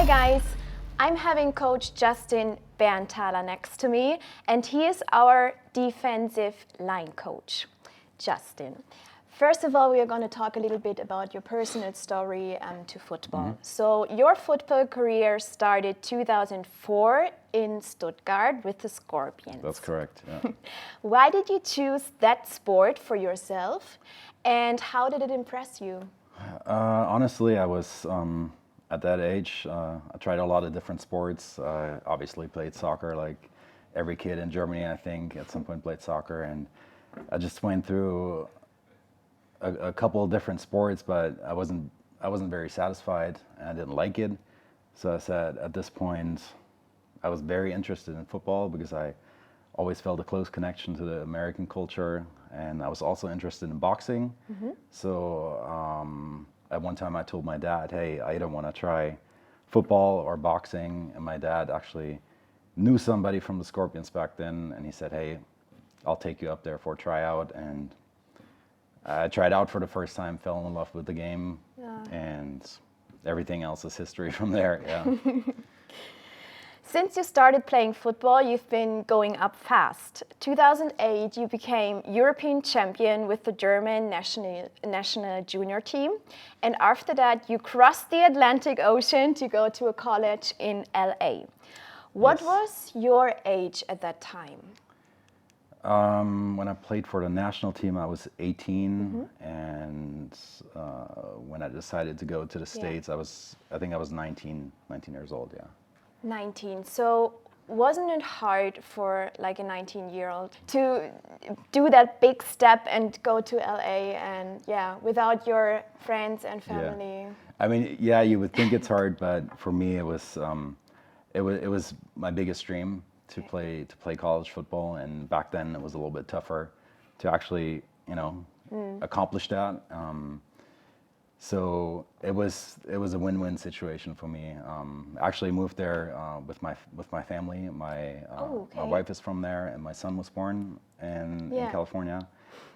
guys, I'm having Coach Justin Bernthaler next to me, and he is our defensive line coach. Justin, first of all, we are going to talk a little bit about your personal story to football. So your football career started 2004 in Stuttgart with the Scorpions. That's correct, yeah. Why did you choose that sport for yourself, and how did it impress you? Honestly, I was at that age. I tried a lot of different sports. I obviously played soccer, like every kid in Germany, I think, at some point played soccer. And I just went through a couple of different sports, but I wasn't very satisfied, and I didn't like it. So I said, at this point, I was very interested in football because I always felt a close connection to the American culture, and I was also interested in boxing. So at one time I told my dad, hey, I either want to try football or boxing, and my dad actually knew somebody from the Scorpions back then, and he said, hey, I'll take you up there for a tryout. And I tried out for the first time, fell in love with the game, and everything else is history from there. Yeah. Since you started playing football, you've been going up fast. 2008, you became European champion with the German national junior team. And after that, you crossed the Atlantic Ocean to go to a college in LA. What was your age at that time? When I played for the national team, I was 18, and when I decided to go to the States, I think I was 19 years old, yeah. 19. So wasn't it hard for like a 19-year-old to do that big step and go to LA and without your friends and family? Yeah. I mean, yeah, you would think it's hard, but for me it was my biggest dream to play college football, and back then it was a little bit tougher to actually, accomplish that. So it was a win-win situation for me. I actually moved there with my family. My wife is from there, and my son was born in California.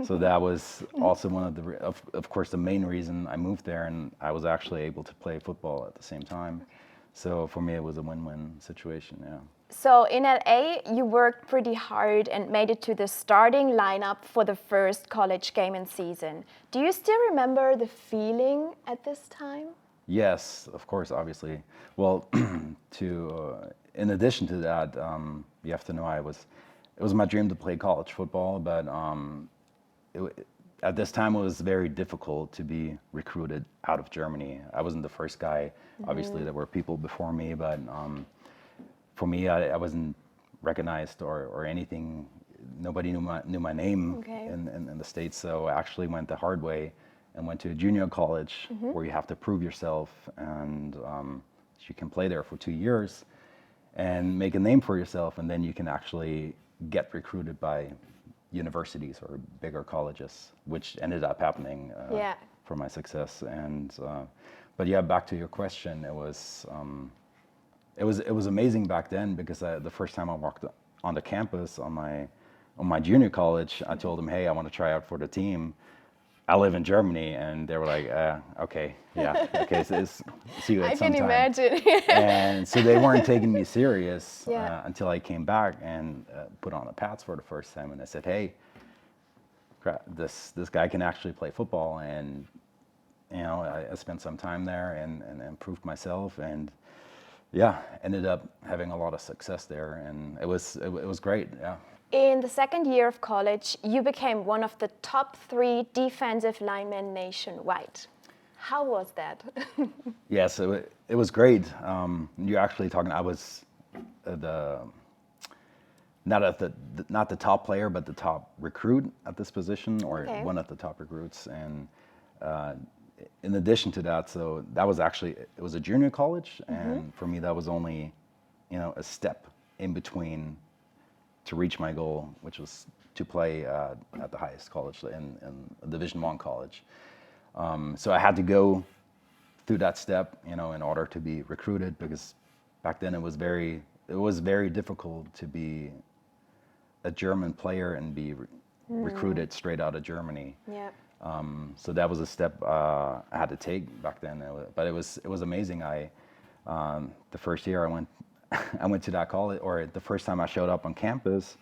So that was also one of the, of course, the main reason I moved there, and I was actually able to play football at the same time. So for me, it was a win-win situation. Yeah. So in LA, you worked pretty hard and made it to the starting lineup for the first college game and season. Do you still remember the feeling at this time? Yes, of course, obviously. Well, in addition to that, you have to know it was my dream to play college football, but at this time it was very difficult to be recruited out of Germany. I wasn't the first guy. Obviously, there were people before me, but for me, I wasn't recognized or anything. Nobody knew my name in the States, so I actually went the hard way and went to a junior college where you have to prove yourself, and you can play there for 2 years and make a name for yourself, and then you can actually get recruited by universities or bigger colleges, which ended up happening for my success. And but yeah, back to your question, it was amazing back then because the first time I walked on the campus on my junior college, I told them, hey, I want to try out for the team. I live in Germany, and they were like, okay, so see you at some time. I can imagine. And so they weren't taking me serious until I came back and put on the pads for the first time, and I said, hey, this guy can actually play football, and I spent some time there and improved myself, and ended up having a lot of success there, and it was great. Yeah. In the second year of college, you became one of the top 3 defensive linemen nationwide. How was that? Yes, it was great. You're actually talking. I was not the top player, but the top recruit at this position, or one of the top recruits. And in addition to that, so that was actually, it was a junior college, and for me that was only, a step in between to reach my goal, which was to play at the highest college in a Division I college. So I had to go through that step, in order to be recruited, because back then it was very difficult to be a German player and be recruited straight out of Germany. Yeah. So that was a step I had to take back then. But it was amazing. The first year I went, I went to that college, or the first time I showed up on campus,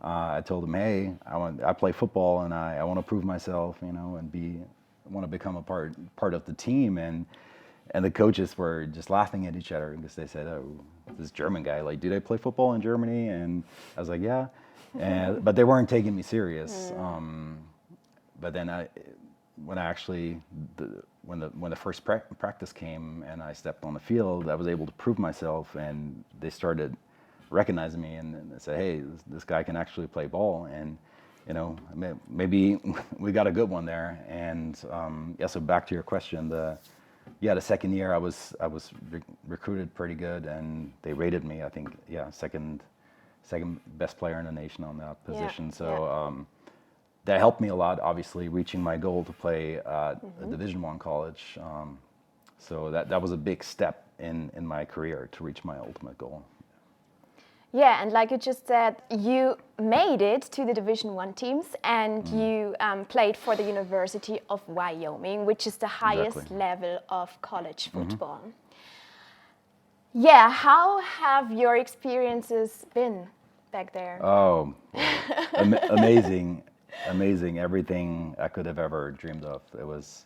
I told them, hey, I play football and I want to prove myself, you know, and I want to become a part of the team. And the coaches were just laughing at each other because they said, oh, this German guy, like, do they play football in Germany? And I was like, yeah. But they weren't taking me serious. But then when the first practice came and I stepped on the field, I was able to prove myself, and they started recognizing me and they said, hey, this guy can actually play ball, and you know, maybe we got a good one there. And yeah, so back to your question, the second year I was recruited pretty good, and they rated me, I think, second best player in the nation on that position. That helped me a lot, obviously, reaching my goal to play at a Division I college. So that was a big step in my career to reach my ultimate goal. Yeah, and like you just said, you made it to the Division I teams, and you played for the University of Wyoming, which is the highest level of college football. Yeah, how have your experiences been back there? Oh, amazing. Amazing, everything I could have ever dreamed of. It was,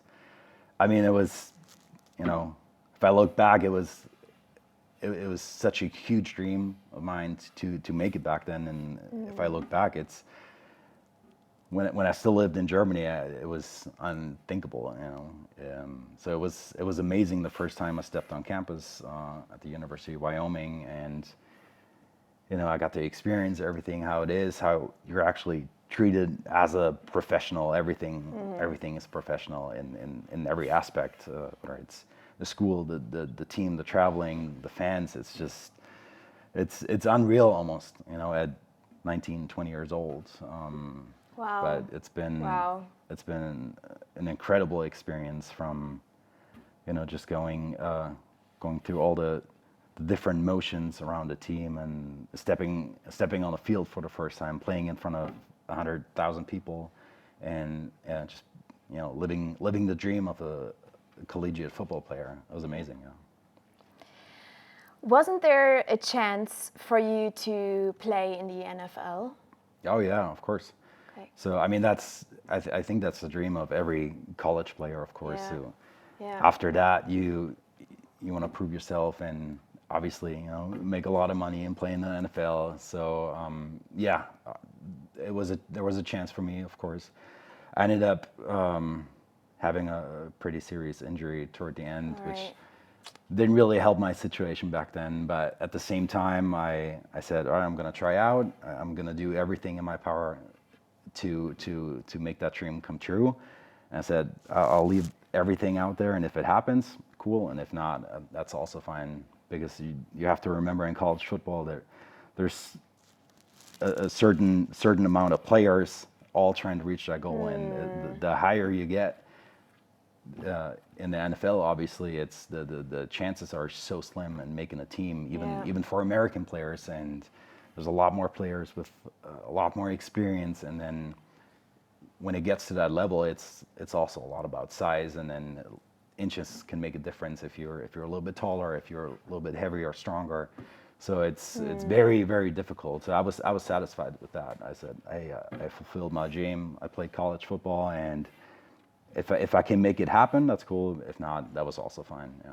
you know, if I look back, it was such a huge dream of mine to make it back then. And if I look back, it's when I still lived in Germany, it was unthinkable, you know. So it was amazing the first time I stepped on campus at the University of Wyoming, and you know, I got to experience everything, how it is, how you're actually treated as a professional. Everything is professional in every aspect, whether it's the school, the team, the traveling, the fans. It's just, it's unreal almost, you know, at 19, 20 years old. Wow. But it's been an incredible experience, from, you know, just going through all the different motions around the team, and stepping on the field for the first time, playing in front of 100,000 people, and just, you know, living the dream of a collegiate football player. It was amazing. Yeah. Wasn't there a chance for you to play in the NFL? Oh yeah, of course. Okay. So I mean, I think that's the dream of every college player, of course. Yeah. So Yeah. after that, you want to prove yourself, and obviously, you know, make a lot of money and play in the NFL. So there was a chance for me, of course. I ended up having a pretty serious injury toward the end, which didn't really help my situation back then. But at the same time, I said, all right, I'm going to try out. I'm going to do everything in my power to make that dream come true. And I said, I'll leave everything out there, and if it happens, cool. And if not, that's also fine. Because you have to remember, in college football, there's a certain amount of players all trying to reach that goal, and the higher you get in the NFL, obviously, it's the chances are so slim in making a team, even for American players. And there's a lot more players with a lot more experience, and then when it gets to that level, it's also a lot about size, and then inches can make a difference if you're a little bit taller, if you're a little bit heavier or stronger. So it's very, very difficult. So I was satisfied with that. I said, hey, I fulfilled my dream. I played college football, and if I can make it happen, that's cool. If not, that was also fine. Yeah.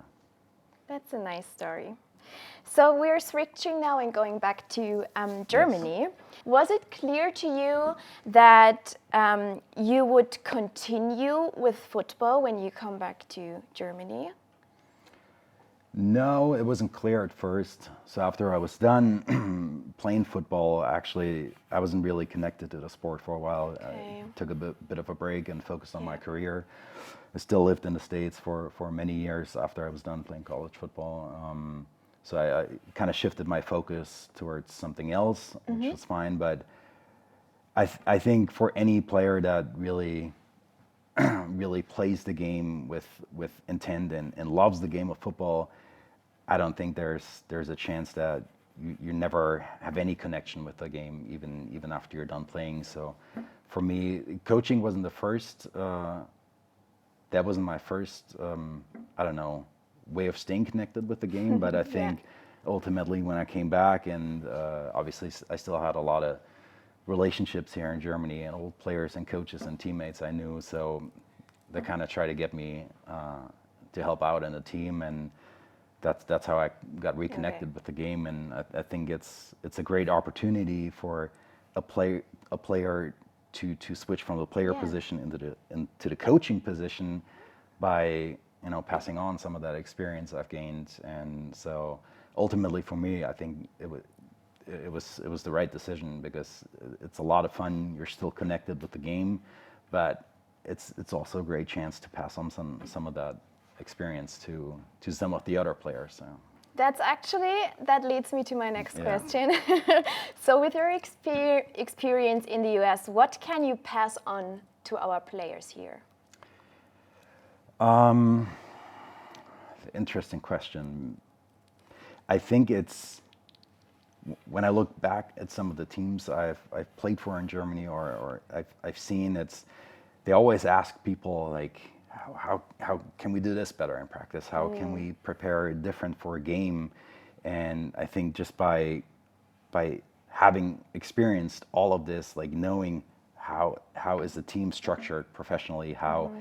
That's a nice story. So we're switching now and going back to Germany. Yes. Was it clear to you that you would continue with football when you come back to Germany? No, it wasn't clear at first. So after I was done playing football, actually, I wasn't really connected to the sport for a while. Okay. I took a bit of a break and focused on my career. I still lived in the States for many years after I was done playing college football. So I kind of shifted my focus towards something else, which was fine. But I think for any player that really really plays the game with intent and loves the game of football, I don't think there's a chance that you never have any connection with the game, even after you're done playing. So for me, coaching wasn't the first. That wasn't my first, way of staying connected with the game. But I think ultimately when I came back, and obviously I still had a lot of relationships here in Germany and old players and coaches and teammates I knew, so they kind of try to get me to help out in the team, and that's how I got reconnected with the game. And I think it's a great opportunity for a player to switch from the player position into the coaching position by passing on some of that experience I've gained. And so ultimately for me, I think it was the right decision, because it's a lot of fun. You're still connected with the game, but it's also a great chance to pass on some of that experience to some of the other players. So. That leads me to my next question. So with your experience in the US, what can you pass on to our players here? Interesting question. I think it's, when I look back at some of the teams I've played for in Germany or I've seen, they always ask people like, how can we do this better in practice? How can we prepare different for a game? And I think just by having experienced all of this, like knowing how is the team structured professionally, how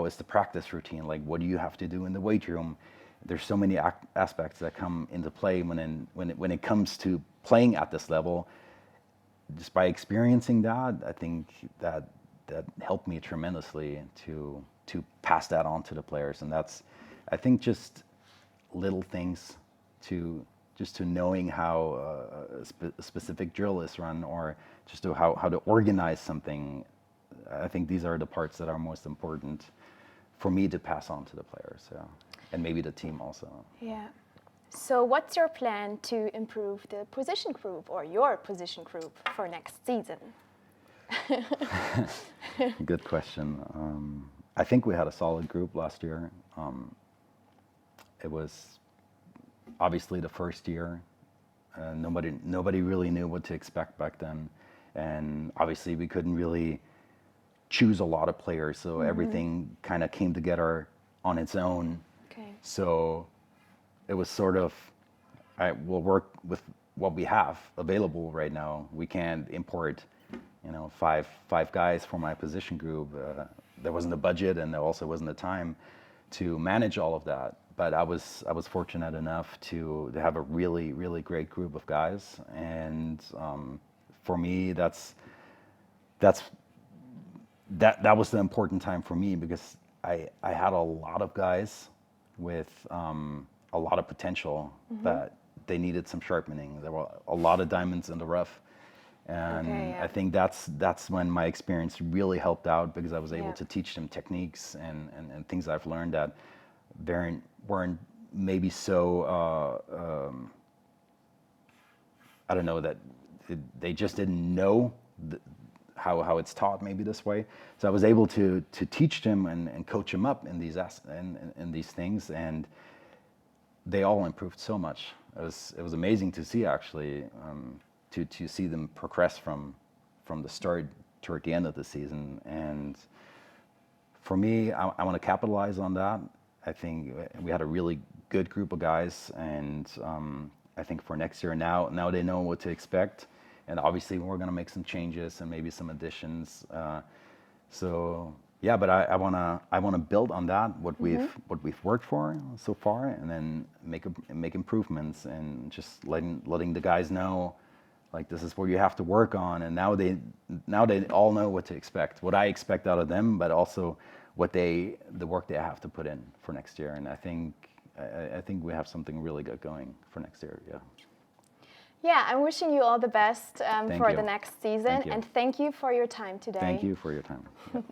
is the practice routine, like what do you have to do in the weight room? There's so many aspects that come into play when it comes to playing at this level. Just by experiencing that, I think that helped me tremendously to pass that on to the players. And that's, I think, just little things to knowing how a specific drill is run, or just how to organize something. I think these are the parts that are most important for me to pass on to the players, and maybe the team also. Yeah. So what's your plan to improve the position group, or your position group, for next season? Good question. I think we had a solid group last year. It was obviously the first year. Nobody really knew what to expect back then, and obviously we couldn't really choose a lot of players, so everything kind of came together on its own. Okay. So it was sort of, we'll work with what we have available right now. We can't import, five guys for my position group. There wasn't a budget, and there also wasn't the time to manage all of that. But I was fortunate enough to have a really, really great group of guys, and for me, that was the important time for me, because I had a lot of guys with a lot of potential, but they needed some sharpening. There were a lot of diamonds in the rough. And I think that's when my experience really helped out, because I was able to teach them techniques and things I've learned that weren't maybe so, I don't know, that they just didn't know how it's taught maybe this way. So I was able to teach them and coach them up in these things, and they all improved so much. It was amazing to see, actually. To see them progress from the start toward the end of the season. And for me, I want to capitalize on that. I think we had a really good group of guys, and I think for next year, now they know what to expect, and obviously we're going to make some changes and maybe some additions. So yeah, but I want to build on that, what we've worked for so far, and then make improvements, and just letting the guys know, like, this is where you have to work on. And now they all know what to expect, what I expect out of them, but also the work they have to put in for next year. And I think we have something really good going for next year. Yeah. Yeah, I'm wishing you all the best for you. the next season, Thank you. and thank you for your time today. Thank you for your time. Yeah.